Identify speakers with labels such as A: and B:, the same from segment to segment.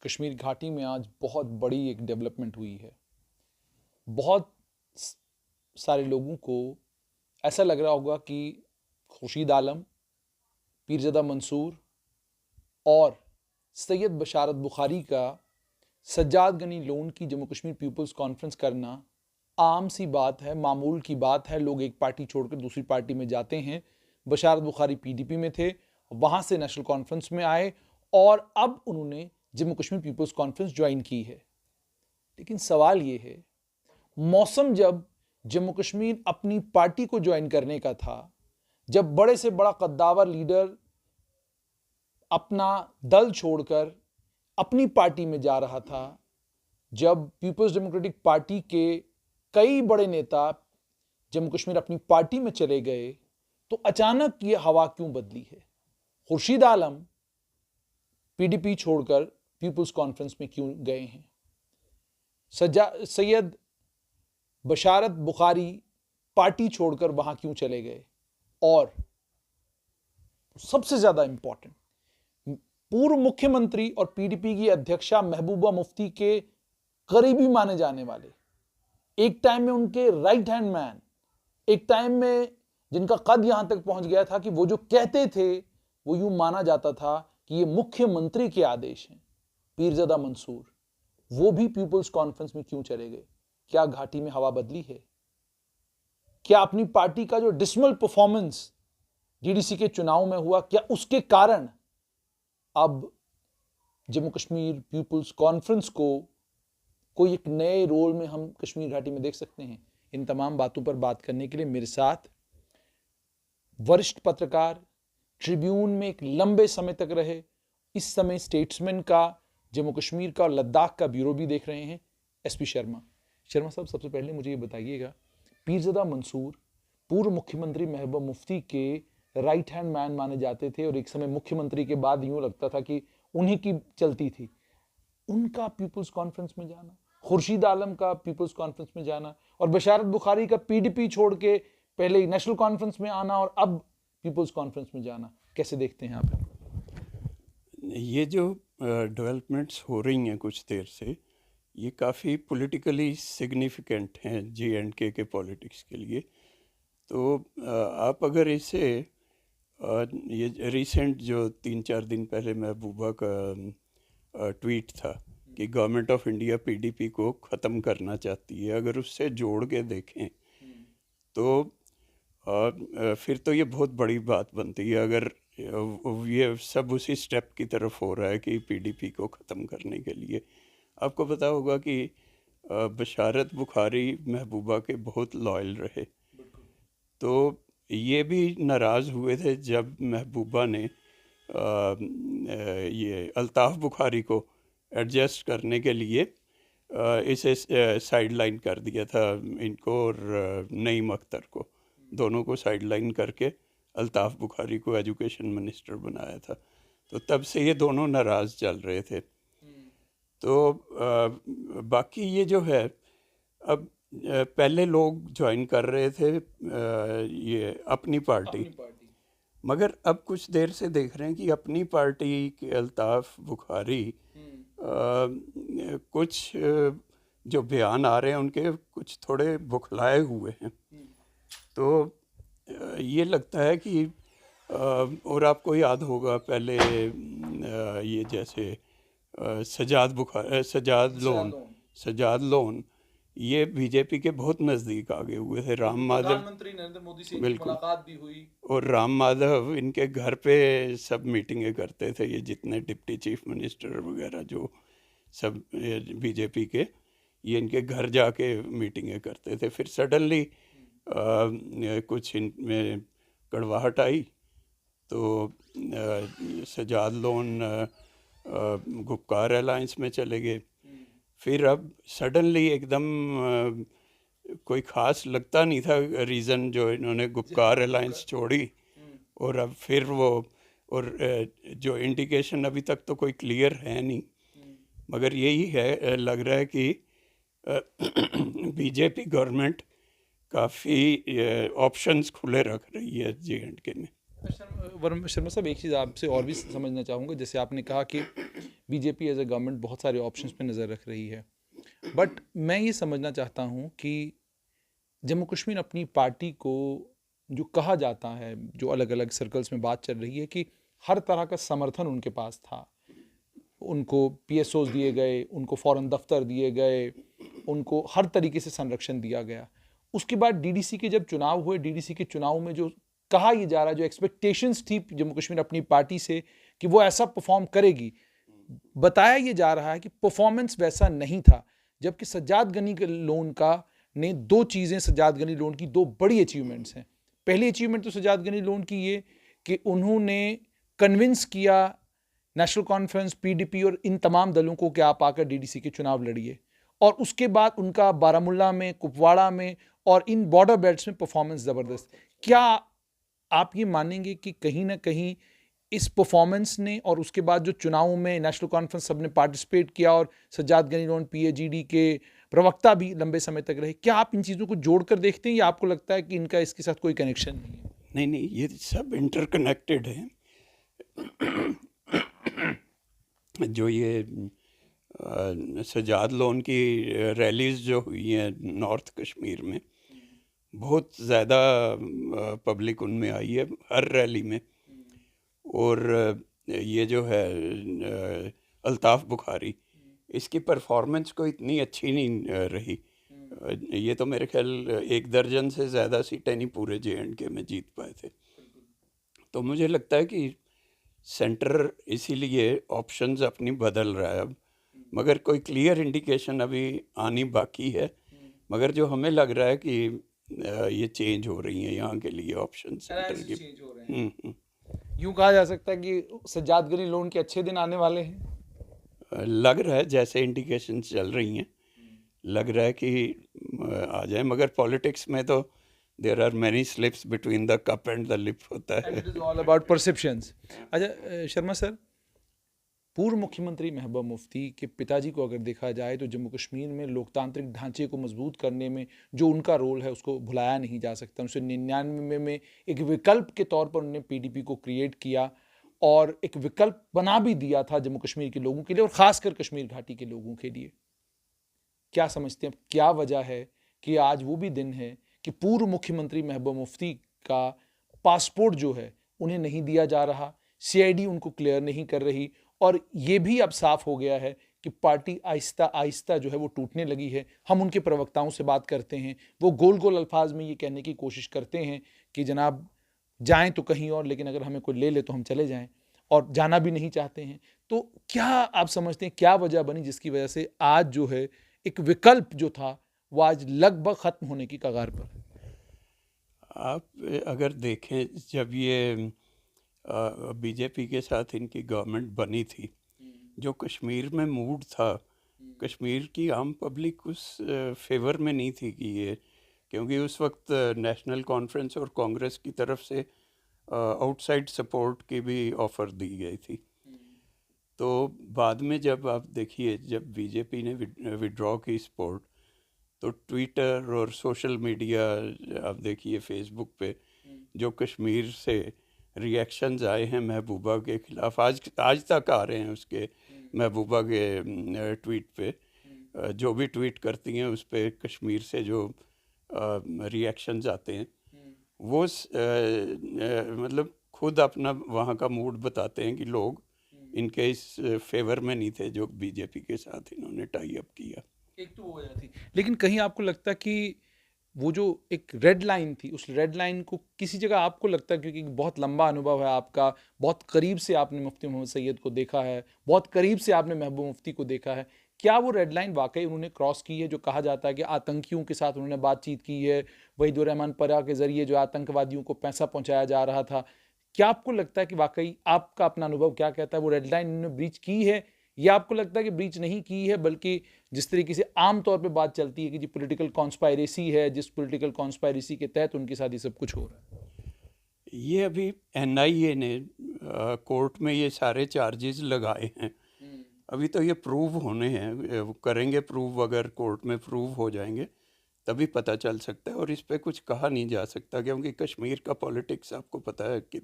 A: कश्मीर घाटी में आज बहुत बड़ी एक डेवलपमेंट हुई है। बहुत सारे लोगों को ऐसा लग रहा होगा कि खुर्शीद आलम, पीरज़ादा मंसूर और सैयद बशारत बुखारी का सज्जाद गनी लोन की जम्मू कश्मीर पीपल्स कॉन्फ्रेंस करना आम सी बात है, मामूल की बात है। लोग एक पार्टी छोड़कर दूसरी पार्टी में जाते हैं। बशारत बुखारी पीडीपी में थे, वहाँ से नेशनल कॉन्फ्रेंस में आए और अब उन्होंने Jammu Kashmir people's conference join की है। लेकिन सवाल ये है, मौसम जब जम्मू कश्मीर अपनी पार्टी को ज्वाइन करने का था, जब बड़े से बड़ा कद्दावर लीडर अपना दल छोड़कर अपनी पार्टी में जा रहा था, जब पीपल्स डेमोक्रेटिक पार्टी के कई बड़े नेता जम्मू कश्मीर अपनी पार्टी में चले गए, तो अचानक ये हवा क्यों बदली है? खुर्शीद आलम पीडीपी छोड़कर पीपल्स कॉन्फ्रेंस में क्यों गए हैं? सैयद बशारत बुखारी पार्टी छोड़कर वहां क्यों चले गए? और सबसे ज्यादा इंपॉर्टेंट, पूर्व मुख्यमंत्री और पीडीपी की अध्यक्षा महबूबा मुफ्ती के करीबी माने जाने वाले, एक टाइम में उनके राइट हैंड मैन, एक टाइम में जिनका कद यहां तक पहुंच गया था कि वो जो कहते थे वो यूं माना जाता था कि ये मुख्यमंत्री के आदेश हैं, पीरज़ादा मंसूर, वो भी पीपल्स कॉन्फ्रेंस में क्यों चले गए? क्या घाटी में हवा बदली है? क्या अपनी पार्टी का जो डिसमल परफॉर्मेंस डीडीसी के चुनाव में हुआ, क्या उसके कारण अब जम्मू कश्मीर पीपल्स कॉन्फ्रेंस को कोई एक नए रोल में हम कश्मीर घाटी में देख सकते हैं? इन तमाम बातों पर बात करने के लिए मेरे साथ वरिष्ठ पत्रकार, ट्रिब्यून में एक लंबे समय तक रहे, इस समय स्टेट्समैन का, जम्मू कश्मीर का और लद्दाख का ब्यूरो भी देख रहे हैं, एसपी शर्मा साहब, सबसे पहले मुझे ये बताइएगा, पीरज़ादा मंसूर पूर्व मुख्यमंत्री महबूबा मुफ्ती के राइट हैंड मैन माने जाते थे और एक समय मुख्यमंत्री के बाद यूं लगता था कि उन्हीं की चलती थी। उनका पीपल्स कॉन्फ्रेंस में जाना, खुर्शीद आलम का पीपल्स कॉन्फ्रेंस में जाना और बशारत बुखारी का पीडीपी छोड़ के पहले नेशनल कॉन्फ्रेंस में आना और अब पीपल्स कॉन्फ्रेंस में जाना, कैसे देखते हैं आप?
B: ये जो डेवलपमेंट्स हो रही हैं कुछ देर से, ये काफ़ी पॉलिटिकली सिग्निफिकेंट हैं J&K के पॉलिटिक्स के लिए। तो आप अगर इसे ये रिसेंट जो 3-4 दिन पहले महबूबा का ट्वीट था कि गवर्नमेंट ऑफ इंडिया पीडीपी को ख़त्म करना चाहती है, अगर उससे जोड़ के देखें तो फिर तो ये बहुत बड़ी बात बनती है। अगर ये सब उसी स्टेप की तरफ हो रहा है कि पीडीपी को ख़त्म करने के लिए। आपको पता होगा कि बशारत बुखारी महबूबा के बहुत लॉयल रहे, तो ये भी नाराज़ हुए थे जब महबूबा ने ये अल्ताफ़ बुखारी को एडजस्ट करने के लिए इसे साइड लाइन कर दिया था, इनको और नईम अख्तर को, दोनों को साइड लाइन करके अल्ताफ़ बुखारी को एजुकेशन मिनिस्टर बनाया था। तो तब से ये दोनों नाराज़ चल रहे थे। तो बाकी ये जो है, अब पहले लोग ज्वाइन कर रहे थे ये अपनी पार्टी, मगर अब कुछ देर से देख रहे हैं कि अपनी पार्टी के अल्ताफ़ बुखारी कुछ जो बयान आ रहे हैं उनके कुछ थोड़े बुखलाए हुए हैं। तो ये लगता है कि और आपको याद होगा पहले ये जैसे सजाद लोन ये बीजेपी के बहुत नज़दीक आ गए हुए थे। राम माधव,
A: प्रधानमंत्री नरेंद्र मोदी से मुलाकात भी हुई
B: और राम माधव इनके घर पे सब मीटिंगें करते थे। ये जितने डिप्टी चीफ मिनिस्टर वगैरह जो सब बीजेपी के, ये इनके घर जाके मीटिंगें करते थे। फिर सडनली कुछ इनमें कड़वाहट आई तो सजाद लोन गुपकार अलायंस में चले गए। फिर अब सडनली एकदम कोई ख़ास लगता नहीं था रीज़न जो इन्होंने गुपकार अलायंस छोड़ी, और अब फिर वो, और जो इंडिकेशन अभी तक तो कोई क्लियर है नहीं, मगर यही है, लग रहा है कि बीजेपी गवर्नमेंट काफ़ी ऑप्शंस खुले रख रही है J&K में।
A: शर्मा साहब, एक चीज़ आपसे और भी समझना चाहूँगा, जैसे आपने कहा कि बीजेपी एज ए गवर्नमेंट बहुत सारे ऑप्शंस पे नज़र रख रही है, बट मैं ये समझना चाहता हूँ कि जम्मू कश्मीर अपनी पार्टी को, जो कहा जाता है, जो अलग अलग सर्कल्स में बात चल रही है कि हर तरह का समर्थन उनके पास था, उनको पीएसओस दिए गए, उनको फौरन दफ्तर दिए गए, उनको हर तरीके से संरक्षण दिया गया। उसके बाद डीडीसी के जब चुनाव हुए, डीडीसी के चुनाव में जो कहा यह जा रहा है, जो एक्सपेक्टेशंस थी जम्मू कश्मीर अपनी पार्टी से कि वो ऐसा परफॉर्म करेगी, बताया यह जा रहा है कि परफॉर्मेंस वैसा नहीं था। जबकि सज्जाद गनी के लोन का ने दो चीज़ें, सज्जाद गनी लोन की दो बड़ी अचीवमेंट्स हैं। पहली अचीवमेंट तो सज्जाद गनी लोन की ये कि उन्होंने कन्विंस किया नेशनल कॉन्फ्रेंस, पीडीपी और इन तमाम दलों को कि आप आकर डीडीसी के चुनाव लड़िए, और उसके बाद उनका बारामुल्ला में, कुपवाड़ा में और इन बॉर्डर बेल्ट्स में परफॉर्मेंस ज़बरदस्त। क्या आप ये मानेंगे कि कहीं ना कहीं इस परफॉर्मेंस ने और उसके बाद जो चुनाव में नेशनल कॉन्फ्रेंस सब ने पार्टिसिपेट किया और सज्जाद गनी लोन पीएजीडी के प्रवक्ता भी लंबे समय तक रहे, क्या आप इन चीज़ों को जोड़कर देखते हैं या आपको लगता है कि इनका इसके साथ कोई कनेक्शन नहीं है?
B: नहीं नहीं, ये सब इंटरकनेक्टेड है। जो ये सज्जाद लोन की रैलीज जो हुई हैं नॉर्थ कश्मीर में, बहुत ज़्यादा पब्लिक उनमें आई है हर रैली में। और ये जो है अल्ताफ़ बुखारी, इसकी परफॉर्मेंस को इतनी अच्छी नहीं रही। ये तो मेरे ख्याल 1 दर्जन से ज़्यादा सीटें नहीं पूरे JNK में जीत पाए थे। तो मुझे लगता है कि सेंटर इसीलिए ऑप्शंस अपनी बदल रहा है अब, मगर कोई क्लियर इंडिकेशन अभी आनी बाकी है। मगर जो हमें लग रहा है कि ये चेंज हो रही हैं यहाँ के लिए ऑप्शन सेंटर की।
A: यूँ कहा जा सकता है कि सज्जाद गनी लोन के अच्छे दिन आने वाले हैं।
B: लग रहा है, जैसे इंडिकेशन चल रही हैं, लग रहा है कि आ जाए। मगर पॉलिटिक्स में तो there are many slips between the cup and the lip होता है।
A: It is all about perceptions. अच्छा शर्मा सर, पूर्व मुख्यमंत्री महबूबा मुफ्ती के पिताजी को अगर देखा जाए तो जम्मू कश्मीर में लोकतांत्रिक ढांचे को मजबूत करने में जो उनका रोल है उसको भुलाया नहीं जा सकता। 1999 में एक विकल्प के तौर पर उन्होंने पीडीपी को क्रिएट किया और एक विकल्प बना भी दिया था जम्मू कश्मीर के लोगों के लिए और ख़ासकर कश्मीर घाटी के लोगों के लिए। क्या समझते हैं, क्या वजह है कि आज वो भी दिन है कि पूर्व मुख्यमंत्री महबूबा मुफ्ती का पासपोर्ट जो है उन्हें नहीं दिया जा रहा, CID उनको क्लियर नहीं कर रही, और ये भी अब साफ हो गया है कि पार्टी आहिस्ता आहिस्ता जो है वो टूटने लगी है। हम उनके प्रवक्ताओं से बात करते हैं, वो गोल गोल अल्फाज में ये कहने की कोशिश करते हैं कि जनाब जाएं तो कहीं और, लेकिन अगर हमें कोई ले ले तो हम चले जाएं, और जाना भी नहीं चाहते हैं। तो क्या आप समझते हैं क्या वजह बनी जिसकी वजह से आज जो है एक विकल्प जो था वो आज लगभग ख़त्म होने की कगार पर है?
B: आप अगर देखें, जब ये बीजेपी के साथ इनकी गवर्नमेंट बनी थी, जो कश्मीर में मूड था, कश्मीर की आम पब्लिक उस फेवर में नहीं थी कि ये, क्योंकि उस वक्त नेशनल कॉन्फ्रेंस और कांग्रेस की तरफ से आउटसाइड सपोर्ट की भी ऑफ़र दी गई थी। तो बाद में जब आप देखिए, जब बीजेपी ने विड्रॉ की सपोर्ट, तो ट्विटर और सोशल मीडिया, आप देखिए फेसबुक पे जो कश्मीर से रिएक्शंस आए हैं महबूबा के ख़िलाफ़, आज तक आ रहे हैं उसके, महबूबा के ट्वीट पे, जो भी ट्वीट करती हैं उस पे कश्मीर से जो रिएक्शंस आते हैं, वो मतलब खुद अपना वहाँ का मूड बताते हैं कि लोग इनके इस फेवर में नहीं थे जो बीजेपी के साथ इन्होंने टाई अप किया।
A: एक तो वो वजह थी, लेकिन कहीं आपको लगता कि वो जो एक रेड लाइन थी, उस रेड लाइन को किसी जगह आपको लगता है, क्योंकि बहुत लंबा अनुभव है आपका, बहुत करीब से आपने मुफ्ती मोहम्मद सैयद को देखा है, बहुत करीब से आपने महबूब मुफ्ती को देखा है, क्या वो रेड लाइन वाकई उन्होंने क्रॉस की है? जो कहा जाता है कि आतंकियों के साथ उन्होंने बातचीत की है, वहीदुर रहमान परा के ज़रिए जो आतंकवादियों को पैसा पहुँचाया जा रहा था, क्या आपको लगता है कि वाकई आपका अपना अनुभव क्या कहता है वो रेड लाइन उन्होंने ब्रीच की है, या आपको लगता है कि ब्रीच नहीं की है, बल्कि जिस तरीके से आम तौर पे बात चलती है कि जी पॉलिटिकल कॉन्स्पायरेसी है, जिस पॉलिटिकल कॉन्स्पायरेसी के तहत उनके साथ ये सब कुछ हो रहा है?
B: ये अभी NIA ने कोर्ट में ये सारे चार्जेस लगाए हैं, अभी तो ये प्रूव होने हैं, वो करेंगे प्रूव, अगर कोर्ट में प्रूव हो जाएंगे तभी पता चल सकता है। और इस पे कुछ कहा नहीं जा सकता, क्योंकि कश्मीर का पॉलिटिक्स आपको पता है कि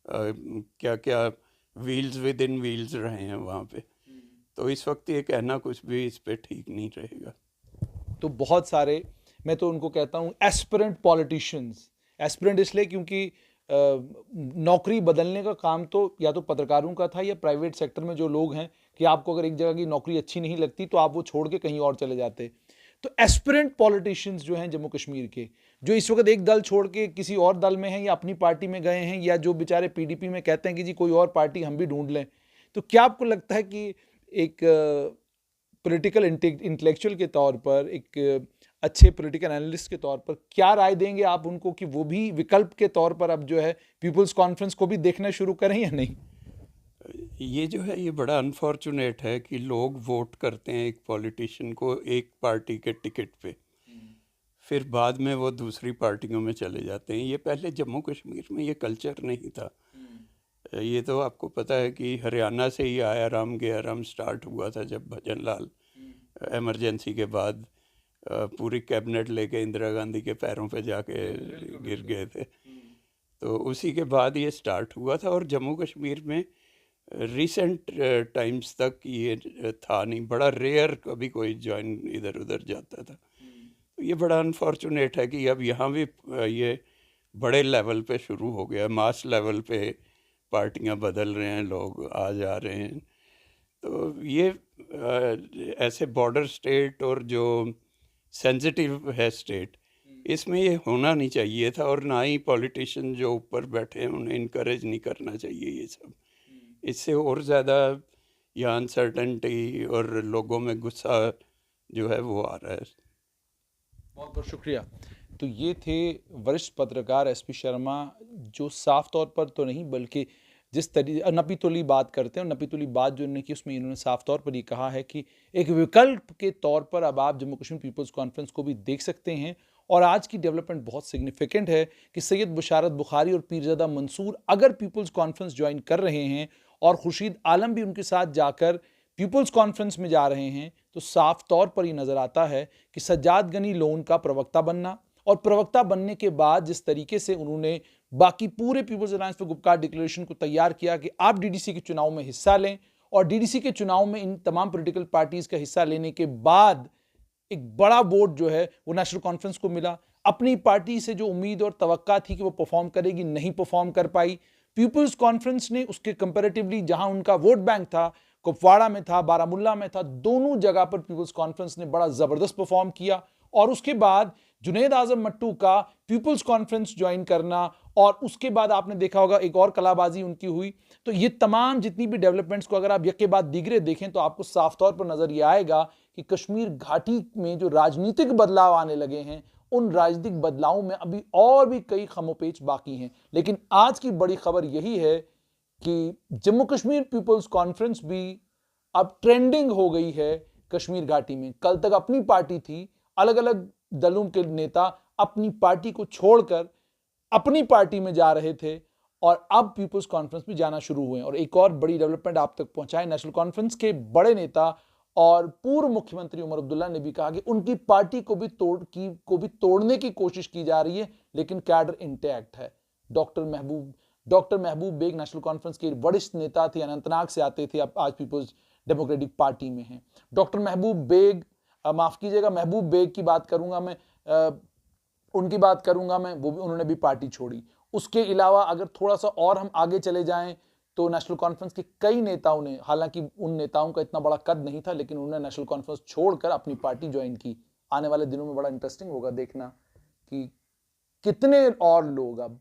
B: क्या क्या व्हील्स विद इन व्हील्स रहे हैं वहाँ पे। तो इस वक्त ये कहना कुछ भी इस पे ठीक नहीं रहेगा।
A: तो बहुत सारे, मैं तो उनको कहता हूँ एस्पिरेंट पॉलिटिशियंस, एस्पिरेंट इसलिए क्योंकि नौकरी बदलने का काम तो या तो पत्रकारों का था या प्राइवेट सेक्टर में जो लोग हैं कि आपको अगर एक जगह की नौकरी अच्छी नहीं लगती तो आप वो छोड़ के कहीं और चले जाते। तो एस्पिरेंट पॉलिटिशियंस जो हैं जम्मू कश्मीर के, जो इस वक्त एक दल छोड़ के किसी और दल में हैं या अपनी पार्टी में गए हैं, या जो बेचारे पीडीपी में कहते हैं कि जी कोई और पार्टी हम भी ढूंढ लें, तो क्या आपको लगता है कि एक पॉलिटिकल इंटेलेक्चुअल के तौर पर, एक अच्छे पॉलिटिकल एनालिस्ट के तौर पर क्या राय देंगे आप उनको कि वो भी विकल्प के तौर पर अब जो है पीपल्स कॉन्फ्रेंस को भी देखना शुरू करें या नहीं?
B: ये जो है ये बड़ा अनफॉर्चुनेट है कि लोग वोट करते हैं एक पॉलिटिशियन को एक पार्टी के टिकट पे, फिर बाद में वो दूसरी पार्टियों में चले जाते हैं। ये पहले जम्मू कश्मीर में ये कल्चर नहीं था। ये तो आपको पता है कि हरियाणा से ही आया राम गया राम स्टार्ट हुआ था, जब भजन लाल इमरजेंसी के बाद पूरी कैबिनेट लेके इंदिरा गांधी के पैरों पे जाके गिर गए थे। तो उसी के बाद ये स्टार्ट हुआ था, और जम्मू कश्मीर में रिसेंट टाइम्स तक ये था नहीं, बड़ा रेयर कभी कोई ज्वाइन इधर उधर जाता था। तो ये बड़ा अनफॉर्चुनेट है कि अब यहाँ भी ये बड़े लेवल पे शुरू हो गया, मास लेवल पे पार्टियां बदल रहे हैं, लोग आ जा रहे हैं। तो ये ऐसे बॉर्डर स्टेट और जो सेंसिटिव है स्टेट, इसमें ये होना नहीं चाहिए था, और ना ही पॉलिटिशियन जो ऊपर बैठे हैं उन्हें इनकरेज नहीं करना चाहिए ये सब। इससे और ज़्यादा यहाँ अनसर्टेनिटी और लोगों में गुस्सा जो है वो आ रहा है।
A: बहुत बहुत शुक्रिया। तो ये थे वरिष्ठ पत्रकार एसपी शर्मा, जो साफ तौर पर तो नहीं बल्कि जिस तरीके नपी तुली बात करते हैं, और नपी तुली बात जो इन्होंने की उसमें इन्होंने साफ तौर पर ये कहा है कि एक विकल्प के तौर पर अब आप जम्मू कश्मीर पीपल्स कॉन्फ्रेंस को भी देख सकते हैं। और आज की डेवलपमेंट बहुत सिग्निफिकेंट है कि सैयद बुशारत बुखारी और पीरजादा मंसूर अगर पीपल्स कॉन्फ्रेंस ज्वाइन कर रहे हैं और खुर्शीद आलम भी उनके साथ जाकर पीपल्स कॉन्फ्रेंस में जा रहे हैं, तो साफ तौर पर यह नजर आता है कि सज्जाद गनी लोन का प्रवक्ता बनना, और प्रवक्ता बनने के बाद जिस तरीके से उन्होंने बाकी पूरे people's alliance for Gupkar declaration को तैयार किया कि आप डीडीसी के चुनाव में हिस्सा लें, और डीडीसी के चुनाव में इन तमाम पॉलिटिकल पार्टीज का हिस्सा लेने के बाद एक बड़ा वोट जो है वो नेशनल कॉन्फ्रेंस को मिला। अपनी पार्टी से जो उम्मीद और तवक्का थी कि वो परफॉर्म करेगी, नहीं परफॉर्म कर पाई। पीपल्स कॉन्फ्रेंस ने उसके कंपैरेटिवली जहां उनका वोट बैंक था, कुपवाड़ा में था, बारामुल्ला में था, दोनों जगह पर पीपल्स कॉन्फ्रेंस ने बड़ा जबरदस्त परफॉर्म किया। और उसके बाद जुनैद आजम मट्टू का पीपल्स कॉन्फ्रेंस ज्वाइन करना, और उसके बाद आपने देखा होगा एक और कलाबाजी उनकी हुई। तो ये तमाम जितनी भी डेवलपमेंट्स को अगर आप यके बाद दीगरे देखें तो आपको साफ तौर पर नजर ये आएगा कि कश्मीर घाटी में जो राजनीतिक बदलाव आने लगे हैं, उन राजनीतिक बदलावों में अभी और भी कई खमोपेच बाकी हैं। लेकिन आज की बड़ी खबर यही है कि जम्मू कश्मीर पीपल्स कॉन्फ्रेंस भी अब ट्रेंडिंग हो गई है कश्मीर घाटी में। कल तक अपनी पार्टी थी, अलग अलग दलों के नेता अपनी पार्टी को छोड़कर अपनी पार्टी में जा रहे थे, और अब पीपल्स कॉन्फ्रेंस में जाना शुरू हुए। और एक और बड़ी डेवलपमेंट आप तक पहुंचाए, नेशनल कॉन्फ्रेंस के बड़े नेता और पूर्व मुख्यमंत्री उमर अब्दुल्ला ने भी कहा कि उनकी पार्टी को भी तोड़ने की कोशिश की जा रही है, लेकिन कैडर इंटैक्ट है। डॉक्टर महबूब बेग नेशनल कॉन्फ्रेंस के वरिष्ठ नेता थे, अनंतनाग से आते थे, अब आज पीपल्स डेमोक्रेटिक पार्टी में हैं। डॉक्टर महबूब बेग, माफ कीजिएगा, महबूब बेग की बात करूंगा मैं, उनकी बात करूंगा मैं, वो भी उन्होंने भी पार्टी छोड़ी। उसके अलावा अगर थोड़ा सा और हम आगे चले जाएं तो नेशनल कॉन्फ्रेंस के कई नेताओं ने, हालांकि उन नेताओं का इतना बड़ा कद नहीं था, लेकिन उन्होंने नेशनल कॉन्फ्रेंस छोड़कर अपनी पार्टी ज्वाइन की। आने वाले दिनों में बड़ा इंटरेस्टिंग होगा देखना कि कितने और लोग अब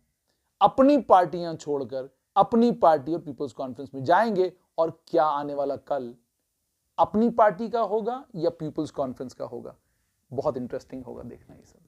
A: अपनी पार्टियां छोड़कर अपनी पार्टी और पीपल्स कॉन्फ्रेंस में जाएंगे, और क्या आने वाला कल अपनी पार्टी का होगा या पीपल्स कॉन्फ्रेंस का होगा। बहुत इंटरेस्टिंग होगा देखना ये सब।